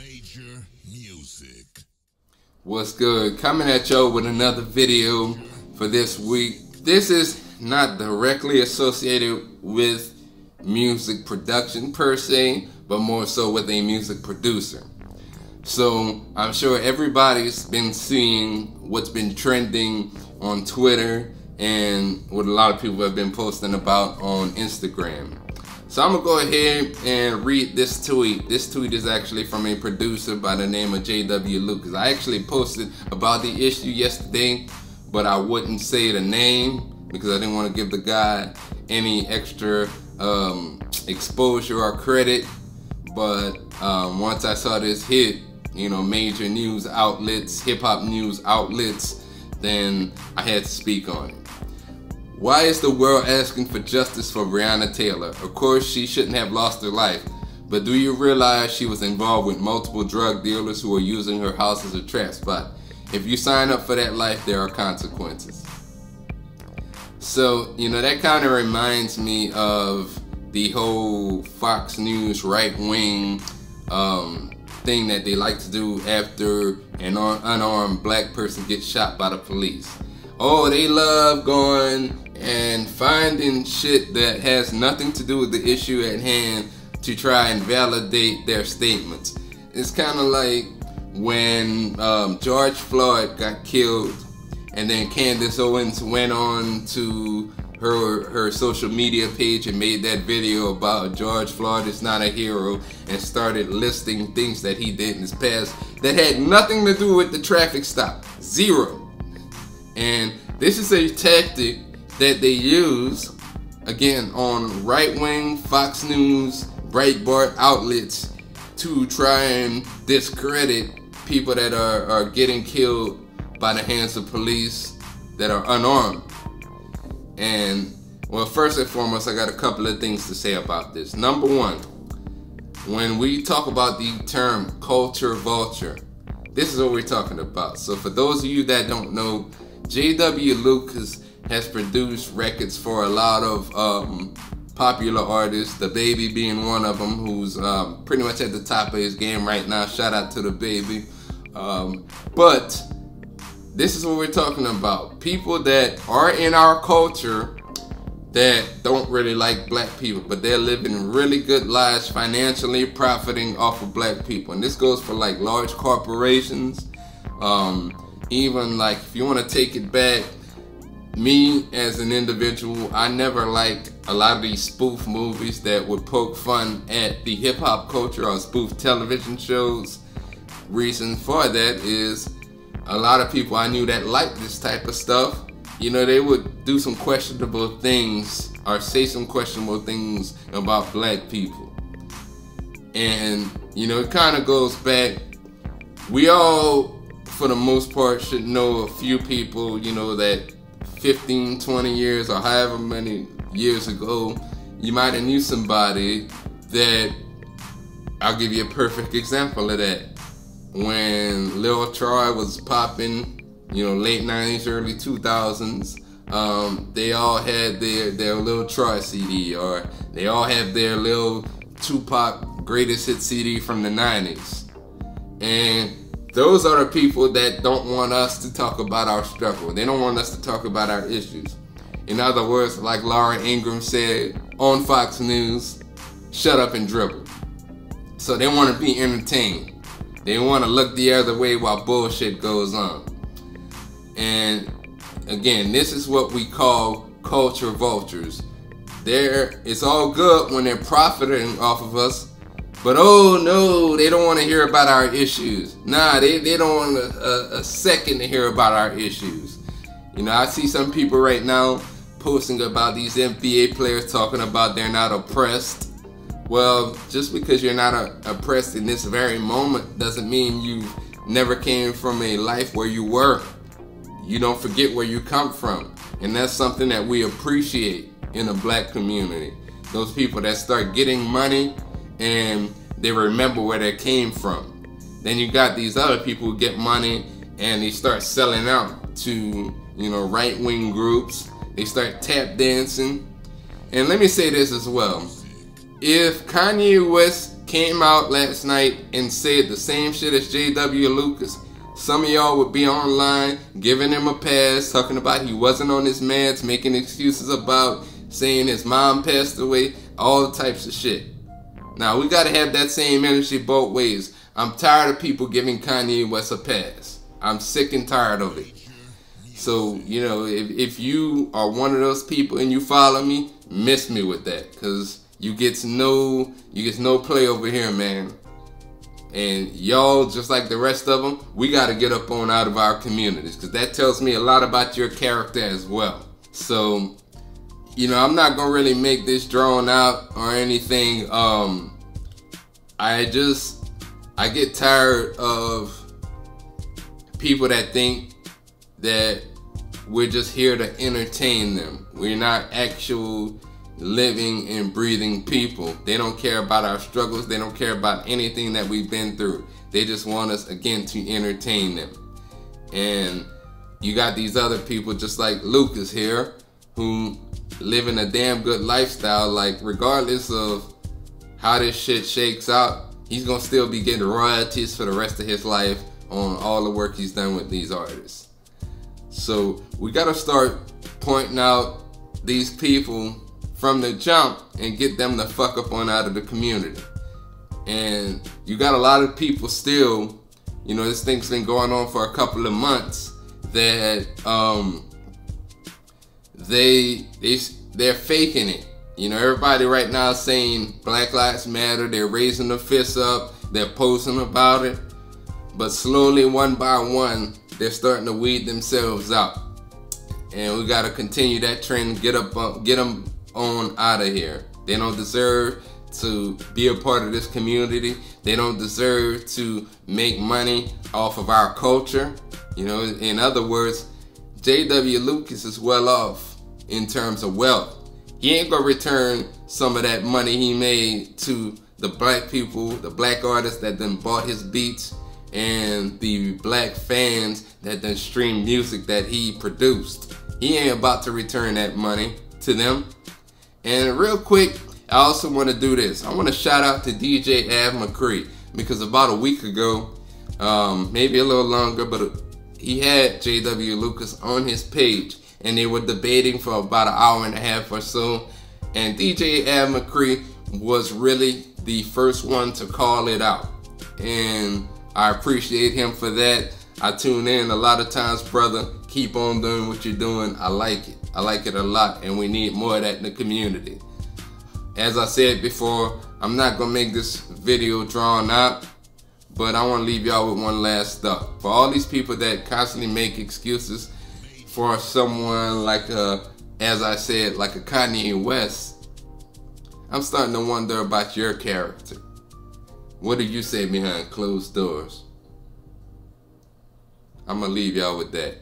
Major music. What's good? Coming at y'all with another video for this week. This is not directly associated with music production per se, but more so with a music producer. So I'm sure everybody's been seeing what's been trending on Twitter and what a lot of people have been posting about on Instagram. So I'm gonna go ahead and read this tweet. This tweet is actually from a producer by the name of J.W. Lucas. I actually posted about the issue yesterday, but I wouldn't say the name because I didn't want to give the guy any extra exposure or credit. But once I saw this hit, major news outlets, hip-hop news outlets, then I had to speak on it. Why is the world asking for justice for Breonna Taylor? Of course, she shouldn't have lost her life, but do you realize she was involved with multiple drug dealers who were using her house as a trap spot? If you sign up for that life, there are consequences. So, that kind of reminds me of the whole Fox News right-wing thing that they like to do after an unarmed black person gets shot by the police. Oh, they love going and finding shit that has nothing to do with the issue at hand to try and validate their statements. It's kind of like when George Floyd got killed and then Candace Owens went on to her social media page and made that video about George Floyd is not a hero and started listing things that he did in his past that had nothing to do with the traffic stop. Zero. And this is a tactic that they use, again, on right-wing Fox News, Breitbart outlets to try and discredit people that are getting killed by the hands of police that are unarmed. And, well, first and foremost, I got a couple of things to say about this. Number one, when we talk about the term culture vulture, this is what we're talking about. So for those of you that don't know, J.W. Lucas has produced records for a lot of popular artists, The Baby being one of them, who's pretty much at the top of his game right now. Shout out to The Baby. But this is what we're talking about. People that are in our culture that don't really like black people, but they're living really good lives financially, profiting off of black people. And this goes for like large corporations, even like if you want to take it back, me as an individual, I never liked a lot of these spoof movies that would poke fun at the hip hop culture or spoof television shows. Reason for that is a lot of people I knew that liked this type of stuff, they would do some questionable things or say some questionable things about black people. And, it kind of goes back, we all, for the most part, should know a few people, that 15, 20 years or however many years ago, you might have knew somebody that, I'll give you a perfect example of that. When Lil Troy was popping, late 90s, early 2000s, they all had their Lil Troy CD, or they all have their Lil Tupac greatest hit CD from the 90s. And those are the people that don't want us to talk about our struggle. They don't want us to talk about our issues. In other words, like Laura Ingraham said on Fox News, shut up and dribble. So they want to be entertained. They want to look the other way while bullshit goes on. And again, this is what we call culture vultures. It's all good when they're profiting off of us, but oh no, they don't want to hear about our issues. Nah, they don't want a second to hear about our issues. I see some people right now posting about these NBA players talking about they're not oppressed. Well, just because you're not oppressed in this very moment doesn't mean you never came from a life where you were. You don't forget where you come from. And that's something that we appreciate in the black community. Those people that start getting money and they remember where they came from. Then you got these other people who get money and they start selling out to, right-wing groups. They start tap dancing. And let me say this as well. If Kanye West came out last night and said the same shit as J.W. Lucas, some of y'all would be online giving him a pass, talking about he wasn't on his meds, making excuses about saying his mom passed away, all types of shit. Now, we gotta have that same energy both ways. I'm tired of people giving Kanye West a pass. I'm sick and tired of it. So, you know, if you are one of those people and you follow me, miss me with that, cause you get no play over here, man. And y'all, just like the rest of them, we gotta get up on out of our communities, cause that tells me a lot about your character as well. So, you know, I'm not gonna really make this drawn out or anything. I get tired of people that think that we're just here to entertain them. We're not actual living and breathing people. They don't care about our struggles. They don't care about anything that we've been through. They just want us, again, to entertain them. And you got these other people just like Lucas here who living a damn good lifestyle. Like, regardless of how this shit shakes out, he's gonna still be getting royalties for the rest of his life on all the work he's done with these artists. So we gotta start pointing out these people from the jump and get them the fuck up on out of the community. And you got a lot of people still, you know, this thing's been going on for a couple of months, that they're faking it. You know, everybody right now is saying Black Lives Matter. They're raising the fists up. They're posting about it. But slowly, one by one, they're starting to weed themselves out. And we got to continue that trend, get them on out of here. They don't deserve to be a part of this community. They don't deserve to make money off of our culture. You know, in other words, J.W. Lucas is well off in terms of wealth. He ain't gonna return some of that money he made to the black people, the black artists that done bought his beats, and the black fans that done streamed music that he produced. He ain't about to return that money to them. And real quick, I also want to do this. I want to shout out to DJ Av McCree, because about a week ago, maybe a little longer, but he had J.W. Lucas on his page, and they were debating for about an hour and a half or so. And DJ Av McCree was really the first one to call it out. And I appreciate him for that. I tune in a lot of times, brother. Keep on doing what you're doing. I like it. I like it a lot, and we need more of that in the community. As I said before, I'm not gonna make this video drawn out, but I want to leave y'all with one last thought. For all these people that constantly make excuses for someone like as I said, like a Kanye West, I'm starting to wonder about your character. What do you say behind closed doors? I'm gonna leave y'all with that.